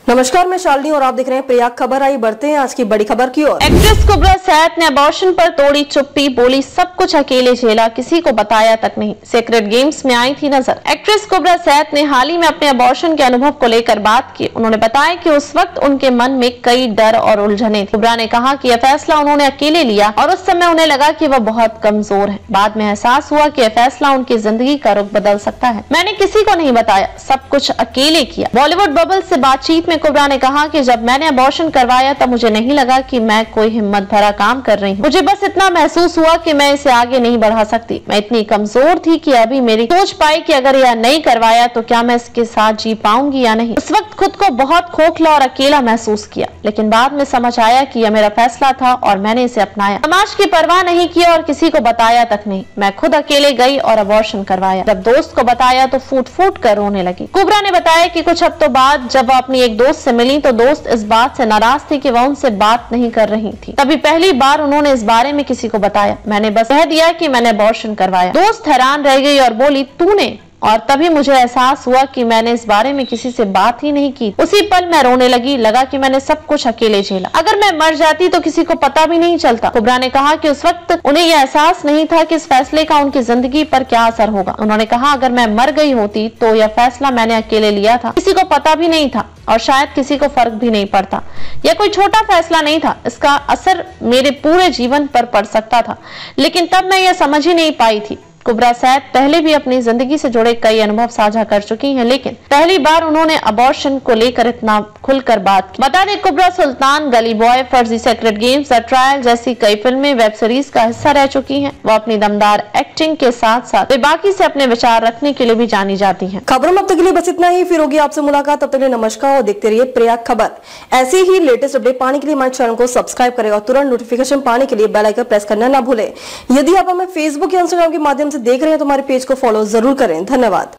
नमस्कार, मैं शालिनी और आप देख रहे हैं प्रयाग खबर। आई बढ़ते हैं आज की बड़ी खबर की ओर। एक्ट्रेस कुबरा सैयद ने अबॉर्शन पर तोड़ी चुप्पी, बोली सब कुछ अकेले झेला, किसी को बताया तक नहीं। सीक्रेट गेम्स में आई थी नजर। एक्ट्रेस कुबरा सैयद ने हाल ही में अपने अबॉर्शन के अनुभव को लेकर बात की। उन्होंने बताया कि उस वक्त उनके मन में कई डर और उलझने थी। कुबरा ने कहा कि यह फैसला उन्होंने अकेले लिया और उस समय उन्हें लगा कि वह बहुत कमजोर है। बाद में एहसास हुआ कि यह फैसला उनकी जिंदगी का रुख बदल सकता है। मैंने किसी को नहीं बताया, सब कुछ अकेले किया। बॉलीवुड बबल से बातचीत में कुबरा ने कहा कि जब मैंने अबॉर्शन करवाया तब मुझे नहीं लगा कि मैं कोई हिम्मत भरा काम कर रही हूँ। मुझे बस इतना महसूस हुआ कि मैं इसे आगे नहीं बढ़ा सकती। मैं इतनी कमजोर थी कि अभी मेरी सोच पाई कि अगर यह नहीं करवाया तो क्या मैं इसके साथ जी पाऊंगी या नहीं। उस वक्त खुद को बहुत खोखला और अकेला महसूस किया, लेकिन बाद में समझ आया कि यह मेरा फैसला था और मैंने इसे अपनाया। समाज की परवाह नहीं की और किसी को बताया तक नहीं। मैं खुद अकेले गई और अबॉर्शन करवाया। जब दोस्त को बताया तो फूट फूट कर रोने लगी। कुबरा ने बताया कि कुछ हफ्तों बाद जब वह अपनी एक दोस्त से मिली तो दोस्त इस बात से नाराज थी कि वह उनसे बात नहीं कर रही थी। तभी पहली बार उन्होंने इस बारे में किसी को बताया। मैंने बस कह दिया कि मैंने अबॉर्शन करवाया। दोस्त हैरान रह गई और बोली तूने? और तभी मुझे एहसास हुआ कि मैंने इस बारे में किसी से बात ही नहीं की। उसी पल मैं रोने लगी। लगा कि मैंने सब कुछ अकेले झेला। अगर मैं मर जाती तो किसी को पता भी नहीं चलता। कुबरा ने कहा कि उस वक्त उन्हें यह एहसास नहीं था कि इस फैसले का उनकी जिंदगी पर क्या असर होगा। उन्होंने कहा अगर मैं मर गई होती तो यह फैसला मैंने अकेले लिया था, किसी को पता भी नहीं था और शायद किसी को फर्क भी नहीं पड़ता। यह कोई छोटा फैसला नहीं था, इसका असर मेरे पूरे जीवन पर पड़ सकता था, लेकिन तब मैं यह समझ ही नहीं पाई थी। कुबरा सैयद पहले भी अपनी जिंदगी से जुड़े कई अनुभव साझा कर चुकी हैं, लेकिन पहली बार उन्होंने अबॉर्शन को लेकर इतना खुलकर बात की। बता दें कुबरा सुल्तान, गली बॉय, फर्जी, सीक्रेट गेम्स, द ट्रायल जैसी कई फिल्में, वेब सीरीज का हिस्सा रह चुकी हैं। वो अपनी दमदार एक्टिंग के साथ साथ बाकी से अपने विचार रखने के लिए भी जानी जाती हैं। खबरों में अब तक के लिए बस इतना ही। फिर होगी आपसे मुलाकात, तब तक के लिए नमस्कार और देखते रहिए प्रयाग खबर। ऐसे ही लेटेस्ट अपडेट पाने के लिए हमारे चैनल को सब्सक्राइब करें और तुरंत नोटिफिकेशन पाने के लिए बेल आइकन प्रेस करना ना भूलें। यदि आप हमें फेसबुक या इंस्टाग्राम के माध्यम से देख रहे हैं तो हमारे पेज को फॉलो जरूर करें। धन्यवाद।